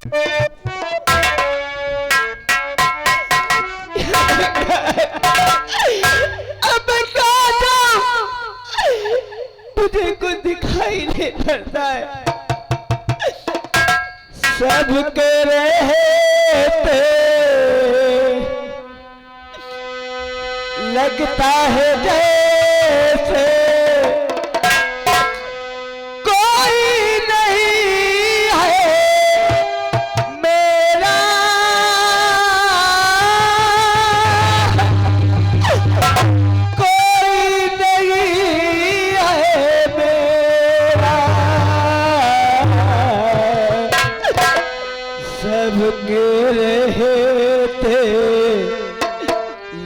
अब मैं कहाँ जाऊं? मुझे कुछ दिखाई नहीं पड़ता है। सब कह रहे थे लगता है जैसे कोई नहीं है मेरा, कोई नहीं है मेरा। सब कह रहे थे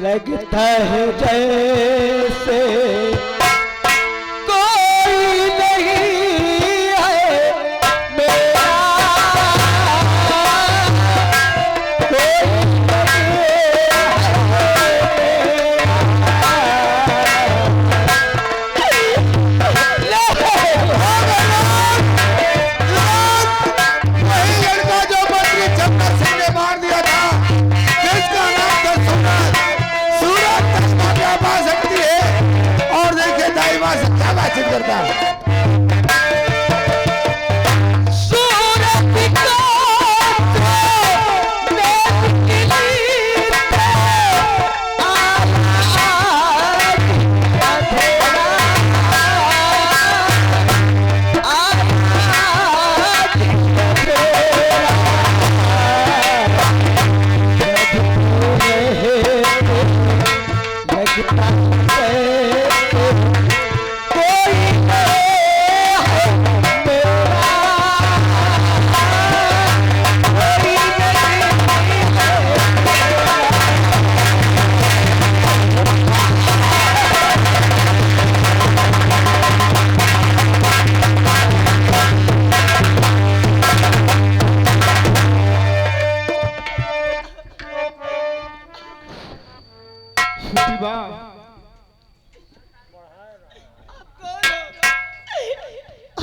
लगता है जैसे कोई नहीं है मेरा, कोई वही लड़का जो मंत्री चंद्र सिंह ने मार दिया था, जिसका नाम था सूरत चश्मा क्या पा सकती है। और देखिए दाई मां से क्या बातचीत करता है।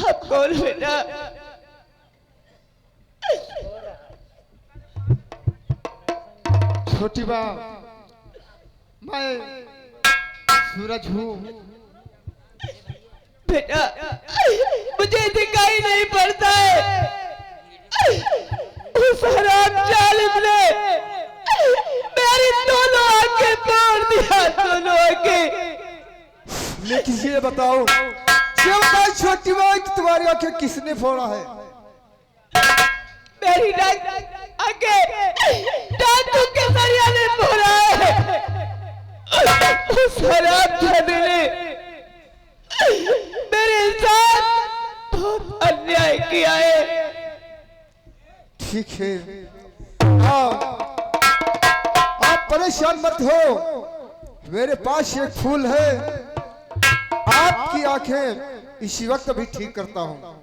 आप कौन बेटा? छोटी बा, मैं सूरज हूँ। बेटा मुझे दिखाई नहीं पड़ता है। उस हराम जालिम ने मेरी दोनों आंखें तोड़ दिया, दोनों आंखें। लेकिन ये बताओ छोटी बा कि तुम्हारी आंखें किसने फोड़ा है? मेरी आंखें डाकू के सरिया ने फोड़ा है। उस हराम जालिम ने मेरे साथ बहुत अन्याय किया है। ठीक है, आप परेशान मत हो। मेरे पास एक फूल है, आपकी आंखें इसी वक्त भी ठीक करता हूं।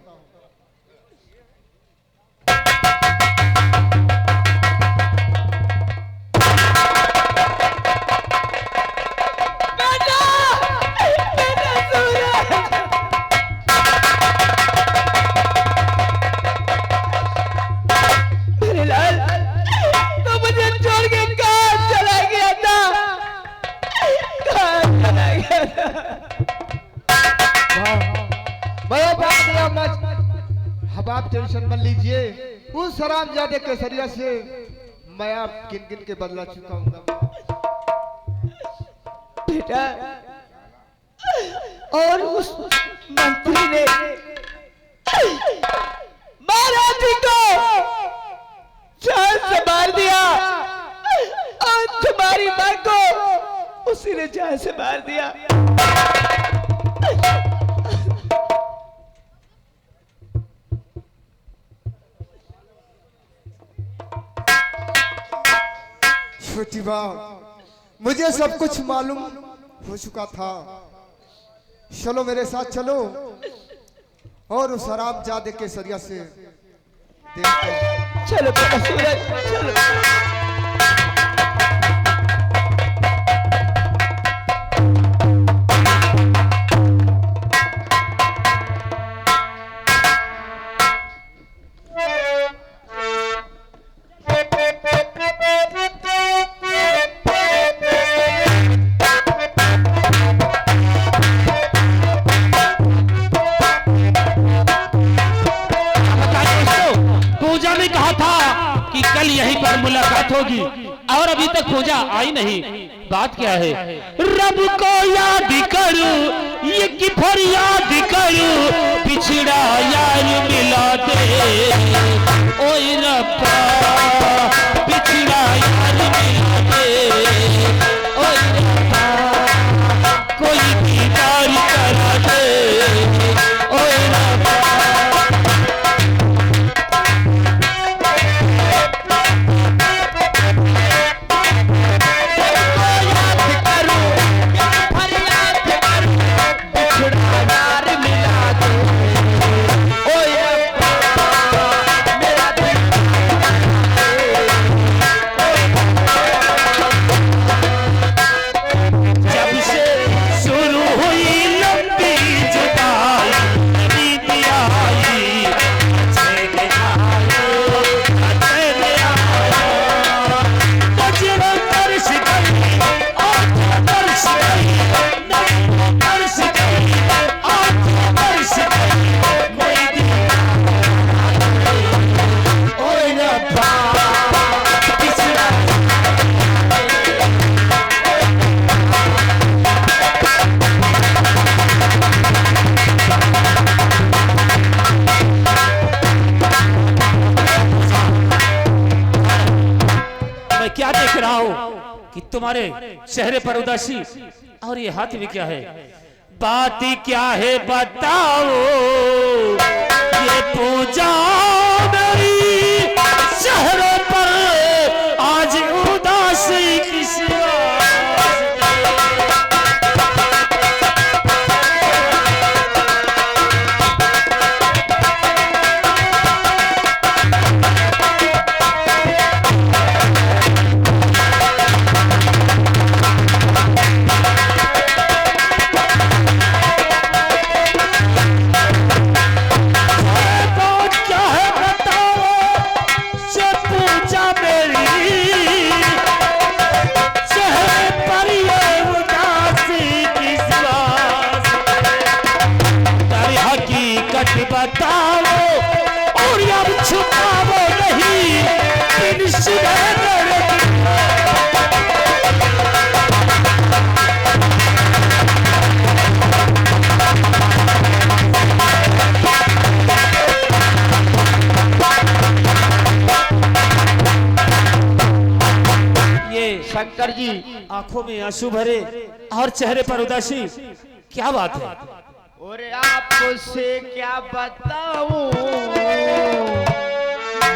अब आप टेंशन मत लीजिए, उस हरामजादे केसरिया से मैं आप किन किन के बदला चुकाऊंगा। बेटा और उस मंत्री ने महाराज जी को जान से मार दिया और तुम्हारी मां को उसी ने जान से मार दिया। छोटी बा, मुझे सब कुछ मालूम हो चुका था। चलो मेरे साथ चलो और उस हरामजादे केसरिया से देखते हैं। चलो बेटा सूरज, चलो। मुलाकात होगी और अभी तक पूजा आई नहीं। बात क्या है? रब को याद करूं ये कि फरियाद करूं, पिछड़ा यार मिला दे। ओए रब्बा पिछड़ा यार मिला दे। ओए रब्बा कोई दीदार करा दे। ओए रब्बा क्या देख रहा हूं कि तुम्हारे चेहरे पर उदासी और ये हाथ भी क्या है? बात क्या है बताओ, ये पूजा मेरी चेहरे पर आज उदासी किस बताओ और अब छुपाओ नहीं। ये शंकर जी आंखों में आंसू भरे और चेहरे पर उदासी, क्या बात है? और आपसे क्या बताऊं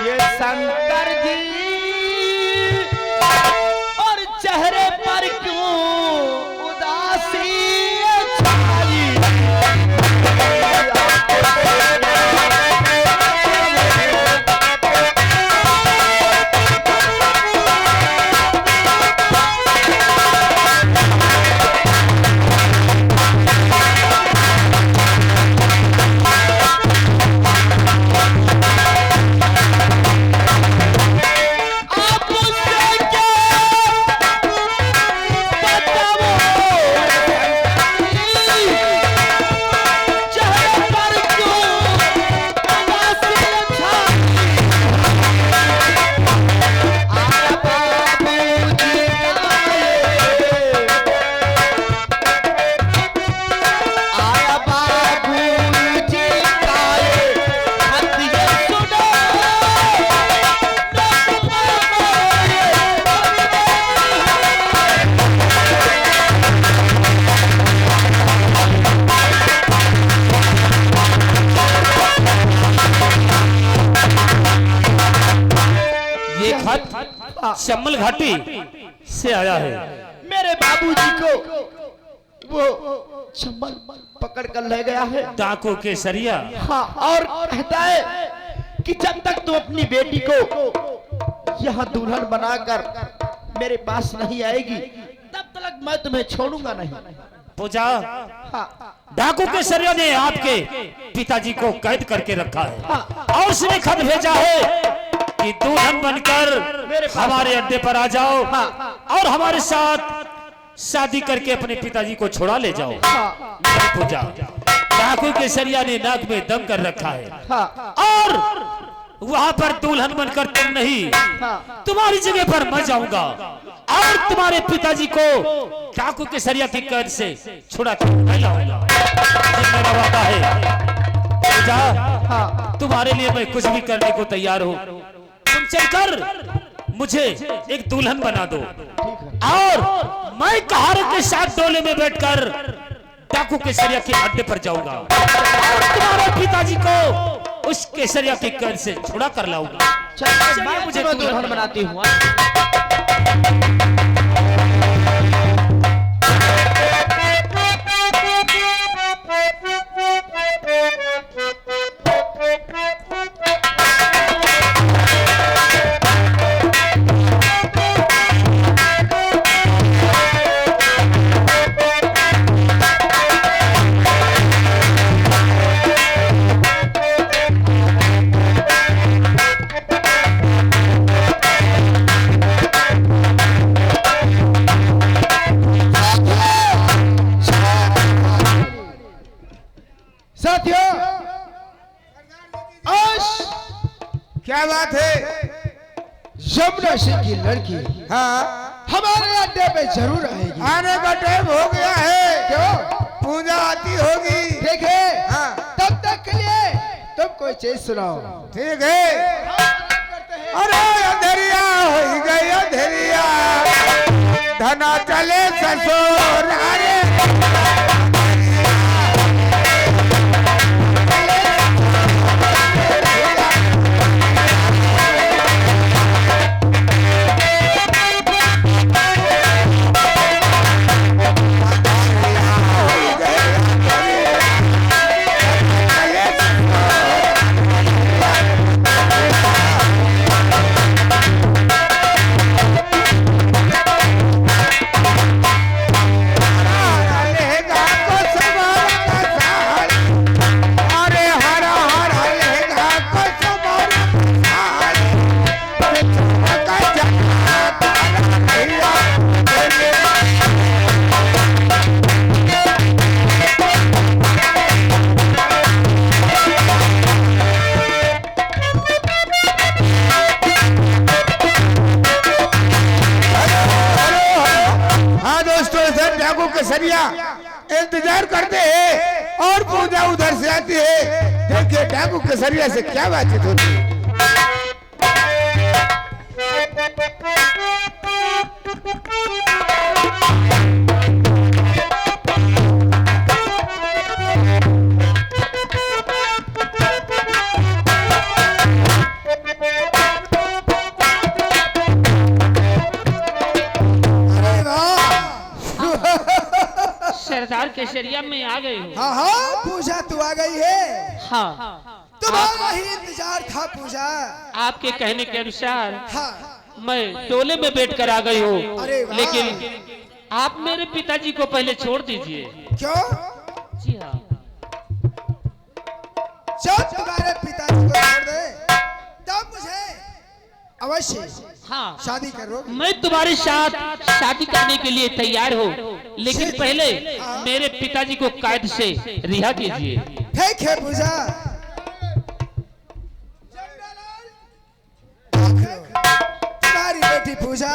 ये शंकर जी, और चेहरे पर क्यों उदासी छाई। शम्मल घाटी से आया है। मेरे बाबूजी को वो शम्मल पकड़ कर ले गया है डाकू के सरिया। हाँ, और कहता है कि जब तक तू अपनी बेटी को यहाँ दुल्हन बनाकर मेरे पास नहीं आएगी तब तक मैं तुम्हें छोड़ूंगा नहीं। पूजा, हाँ, डाकू के सरिया ने आपके पिताजी को कैद करके रखा है और उसने खत भेजा है कि दुल्हन बनकर हमारे अड्डे पर आ जाओ और हमारे साथ शादी करके अपने पिताजी को छुड़ा ले जाओ। पूजा, डाकू के सरिया ने नाक में दम कर रखा है और वहां पर दुल्हन बनकर तुम नहीं, तुम्हारी जगह पर मैं जाऊंगा और तुम्हारे पिताजी को डाकू केसरिया की कैद से छुड़ा कर मैं लाऊंगा। ये मेरा वादा है। पूजा, तुम्हारे लिए मैं कुछ भी करने को तैयार हूँ। तुम चलकर मुझे एक दुल्हन बना दो और मैं कहार के साथ डोले में बैठकर डाकू केसरिया के अड्डे पर जाऊंगा और तुम्हारे पिताजी को उस केसरिया की कैद से छुड़ा कर लाऊंगा। मैं मुझे दुल्हन बनाती हूँ। साथियों, आज क्या बात है? यमुना सिंह की लड़की हाँ, हमारे अड्डे पे जरूर आएगी। आने का टाइम हो गया है। क्यों? पूजा आती होगी। देखे, हाँ, तब तक के लिए तुम कोई चीज सुनाओ। ठीक है। अरे अंधेरिया हो गई, अंधेरिया धना चले ससुर। अरे केसरिया इंतजार करते हैं और पूजा उधर से आती है। देखिए डाकू केसरिया से क्या बातचीत होती है। सरदार केसरिया में आ गई हूँ। हाँ हाँ, पूजा तू आ गई है। हाँ, तुम्हारा ही इंतजार था पूजा। आपके कहने के अनुसार हाँ, मैं टोले में बैठकर आ गई हूँ, अरे वाह। लेकिन आप मेरे पिताजी को पहले छोड़ दीजिए। क्यों? जी हाँ, जब तुम्हारे पिताजी को छोड़ दे तब मुझे अवश्य हाँ, शादी करोगे। मैं तुम्हारे साथ शादी करने के लिए तैयार हूँ, लेकिन पहले मेरे पिताजी को कैद से रिहा कीजिए। ठीक है पूजा। तुम्हारी बेटी पूजा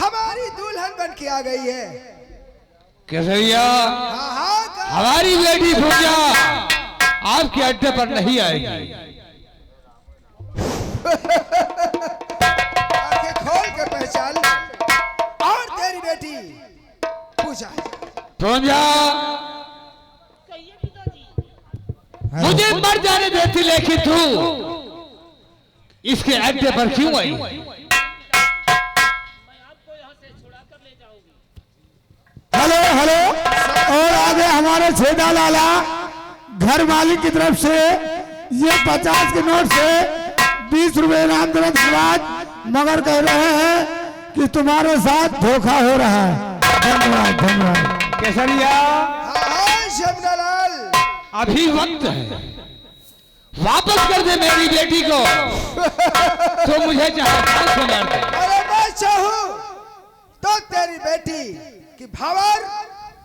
हमारी दुल्हन बन के आ गई है। केसरिया, हाँ हाँ, हमारी बेटी पूजा आपके अड्डे पर नहीं आएगी। आंखें खोल के पहचान और तेरी बेटी पूजा। पूजा मुझे मर जाने देती, लेकिन तू इसके अड्डे पर क्यों आई? हेलो हेलो, और आगे हमारे छेदा लाला घर मालिक की तरफ से ये 50 के नोट से 20 रुपए इनाम देने के बाद मगर कह रहे हैं कि तुम्हारे साथ धोखा हो रहा है। धन्यवाद धन्यवाद। केसरिया, हाँ शब्दलाल, अभी वक्त है, वापस कर दे मेरी बेटी को। तो मुझे चाहे से मार दे। अरे मैं चाहूं तो तेरी बेटी की भावर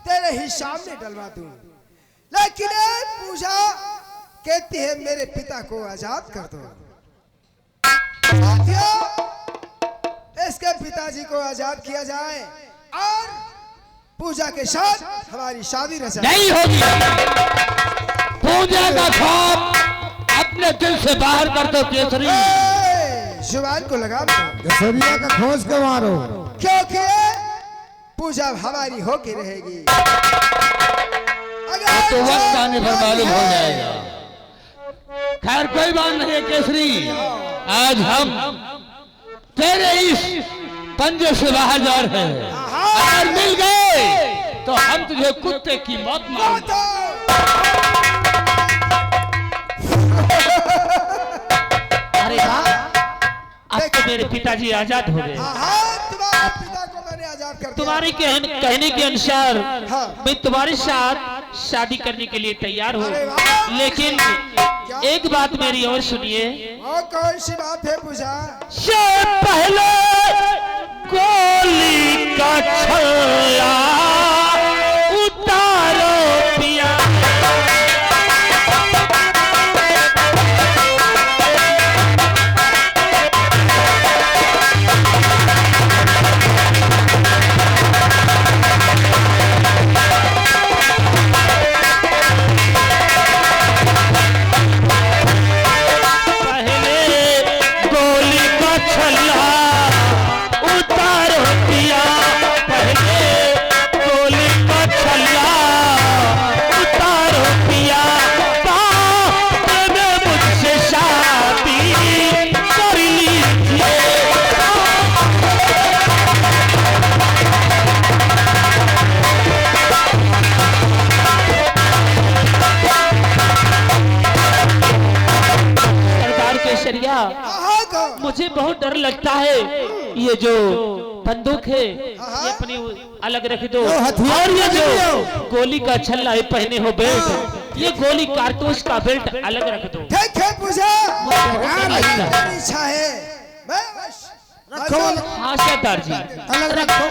तेरे ही सामने डलवा दूं, लेकिन पूजा कहती है मेरे पिता को आजाद कर दो। साथियों, इसके पिताजी को आजाद किया जाए और पूजा के साथ हमारी शादी रचा नहीं होगी। पूजा का ख्वाब अपने दिल से बाहर कर दो केसरी। जुबान को लगा दो, केसरिया का खोज के मारो। क्योंकि पूजा हमारी होके रहेगी। तो वक्त आने पर मालूम हो जाएगा। खैर कोई बात नहीं है केसरी, आज हम तेरे इस पंजे से बाहर जा रहे हैं। अगर मिल गए तो हम तुझे कुत्ते की मौत मारेंगे। अरे वाह, अब तो मेरे पिताजी आजाद हो गए। तुम्हारे पिता को मैंने आजाद कर दिया। तुम्हारे कहने के अनुसार हाँ। मैं तुम्हारे साथ शादी करने के लिए तैयार हूँ, लेकिन एक बात मेरी और सुनिए। और कौन सी बात है पूजा? से पहले गोली का छल्ला उतारो पिया। मुझे बहुत डर लगता है। ये जो बंदूक है ये अपनी अलग रख दो, और ये जो गोली का छल्ला है पहने हो बेल्ट, ये गोली कारतूस का बेल्ट अलग रख दो। ठीक है पूजा, अच्छा। इच्छा है रखो। हाँ सरदार जी, अलग रखो।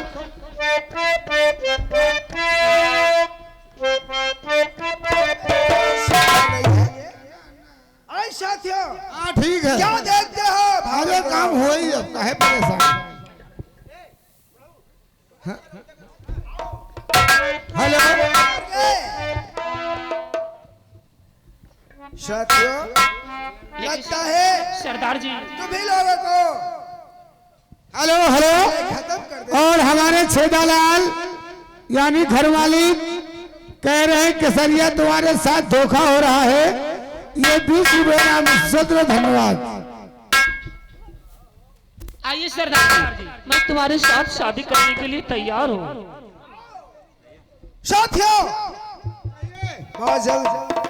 साथियों, हाँ ठीक है। क्या देखते हो? आगे काम हो ही जाता है परेशान। हेलो साथियों, लगता है सरदार जी तुम्ही लोगों को हेलो हेलो। खत्म कर दे। और हमारे छेदालाल यानी घर मालिक कह रहे हैं केसरिया तुम्हारे साथ धोखा हो रहा है, ये 20 रुपए नाम सत्र। धन्यवाद। आइए सरदार जी, मैं तुम्हारे साथ शादी करने के लिए तैयार हूँ। साथियों, बहुत जल्द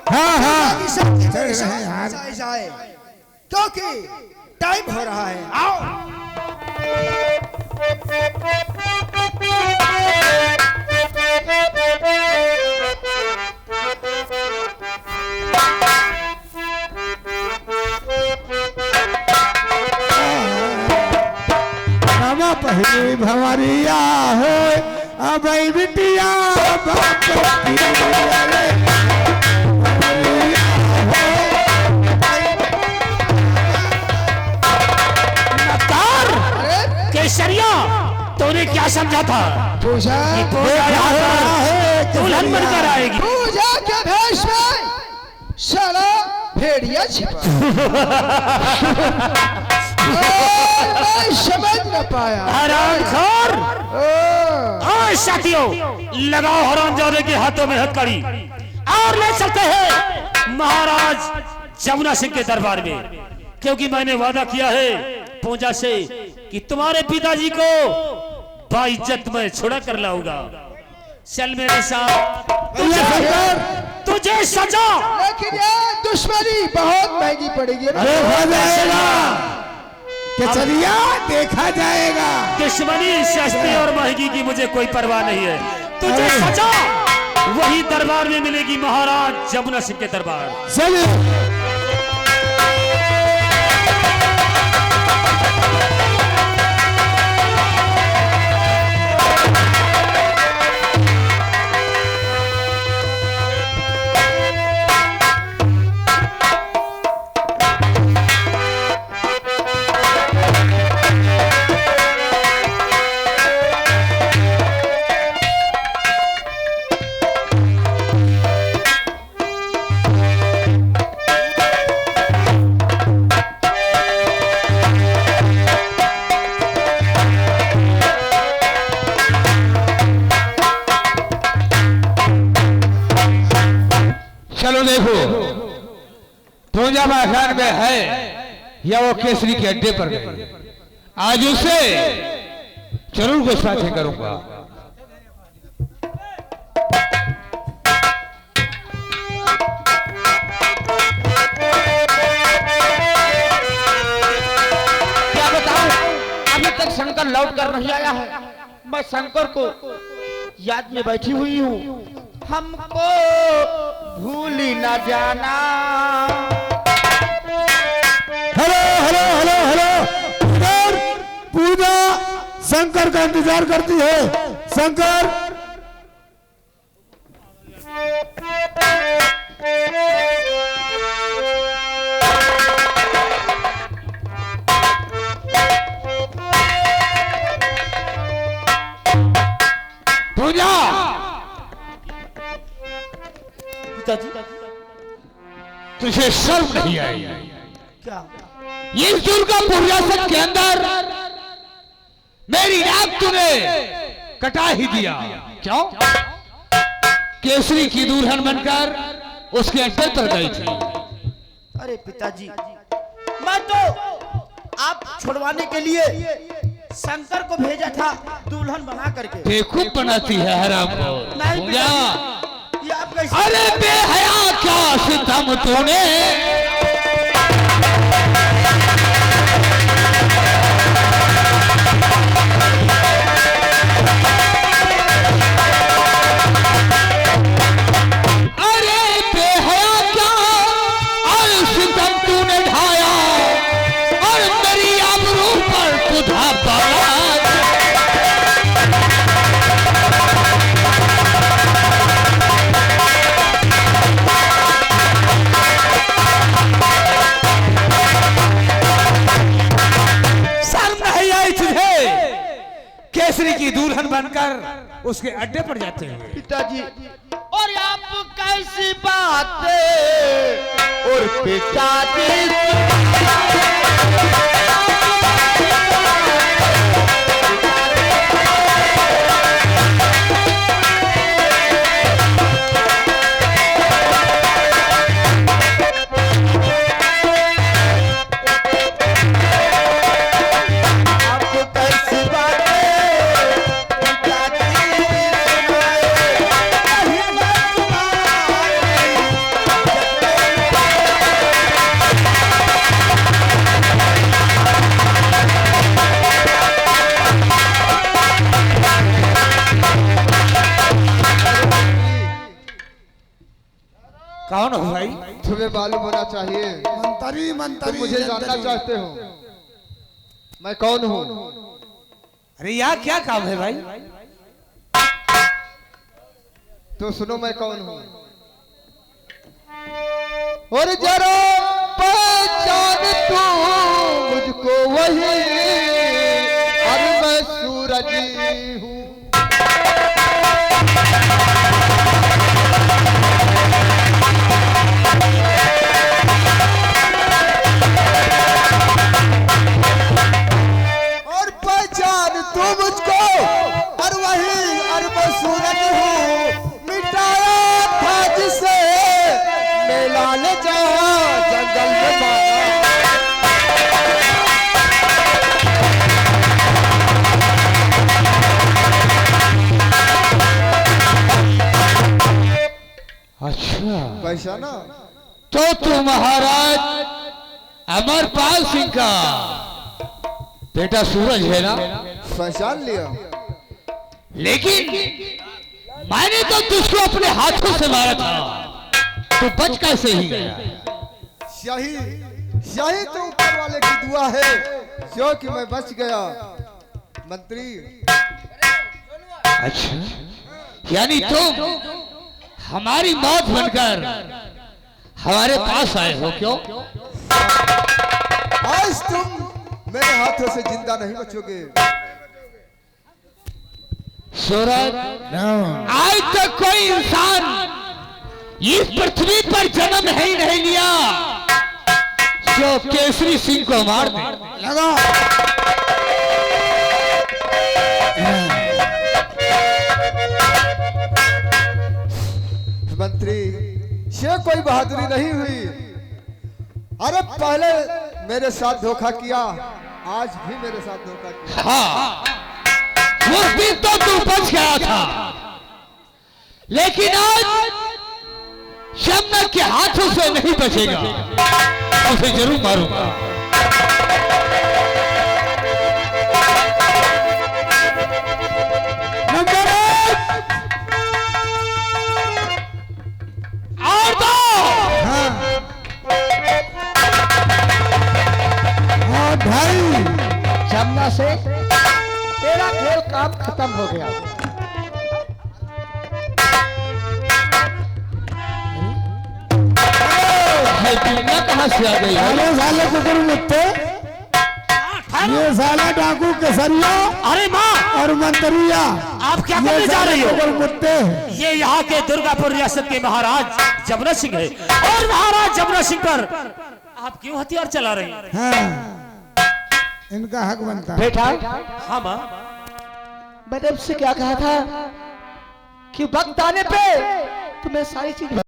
हाँ हाँ चल रहे हैं यार। जाए, क्योंकि टाइम हो रहा है। आओ। नमा पहली भवरिया हो अब बिटिया बाप की रे। केसरिया, तूने क्या समझा था? पूजा दुल्हन बनकर आएगी। पूजा के भेष में साला भेड़िया छिपा। मैं समझ न पाया। हरामखोर। और साथियों, लगाओ हरामजादे के हाथों में हथकड़ी और ले चलते हैं महाराज जमुना सिंह के दरबार में, क्योंकि मैंने वादा किया है पूजा से कि तुम्हारे पिताजी को बाइज्जत में छुड़ा कर लाऊंगा। चल मेरे साथ, तुझे सजा। लेकिन ये दुश्मनी बहुत महंगी पड़ेगी। अरे हो जाएगा केसरिया, देखा जाएगा। दुश्मनी सस्ती और महंगी की मुझे कोई परवाह नहीं है। तुझे सजा वही दरबार में मिलेगी, महाराज जमुना सिंह के दरबार। चलिए। चलो देखो पूजा मैदान में है या वो केसरी के अड्डे पर गई। आज उसे जरूर कुछ साथी करूंगा। क्या बताऊं, अभी तक शंकर लौट कर नहीं आया है। मैं शंकर को याद में बैठी हुई हूँ। हमको भूल ही न जाना। हेलो हेलो हेलो हेलो, इधर पूजा शंकर का इंतजार करती है। शंकर पूजा पिताजी तुझे शर्म नहीं आई? क्या? ये दुर्गा पुर्यासक के अंदर मेरी नाक तूने कटा ही दिया। क्यों? केसरी की दुल्हन बनकर उसके अड्डे पर गई थी। अरे पिताजी, मैं तो आप छुड़वाने के लिए शंकर को भेजा था दुल्हन बना करके। बेवकूफ बनाती है हराम को। नहीं पूजा, ये आप कैसे? अरे बेहया क्या सितम तूने। केसरी की दुल्हन बनकर उसके अड्डे पर जाते हैं। पिताजी, और आप कैसी बातें और पिताजी। कौन हो भाई? तुम्हें मालूम होना चाहिए। मंतरी तुम मंतरी मुझे जानना चाहते हो मैं कौन हूँ? अरे यार क्या काम है भाई? तो सुनो मैं कौन हूँ। और जरा पहचान तू मुझको वही, अरे मैं सूरज हूँ। और पहचान तू मुझको और वही, अरे मैं सूरज हूँ। मिटाया था जिसे मेला ले जा जंगल में मारा। अच्छा, कैसा ना? तो तू महाराज अमरपाल सिंह का बेटा सूरज है ना? पहचान लिया। लेकिन मैंने तो तुझको अपने हाथों से मारा था, तू बच कैसे ही गया? यही तो ऊपर वाले की दुआ है जो कि मैं बच गया। मंत्री, अच्छा, यानी तुम हमारी मौत बनकर हमारे पास आए हो। क्यों? आज तुम मेरे हाथों से जिंदा नहीं बचोगे। सूरज, आज तक कोई इंसान इस पृथ्वी पर जन्म ही नहीं लिया जो केसरी सिंह को मार दे। लगा मंत्री, ये कोई बहादुरी नहीं हुई। अरे पहले मेरे साथ धोखा किया, आज भी मेरे साथ धोखा किया। हाँ, उस दिन तो तू बच गया था, लेकिन आज यमुना के हाथों से नहीं बचेगा, उसे जरूर मारूंगा। नंबर 1 और दो। हाँ और ढाई। जमुना से तेरा खेल काम खत्म हो गया। ये दुनिया कहाँ से आ गई? अरे साले कुकुर मुत्ते, ये साला डाकू केसरिया अरे माँ, और मंत्रिया, आप क्या करने जा रही हो? कुकुर मुत्ते ये यहाँ के दुर्गापुर रियासत के महाराज जमुना सिंह है, और महाराज जमुना सिंह पर आप क्यों हथियार चला रही हैं? हाँ, इनका हक बनता है। बेटा, हाँ माँ, मैंने उससे क्या कहा था कि वक्त आने पे तुम्हें सारी चीज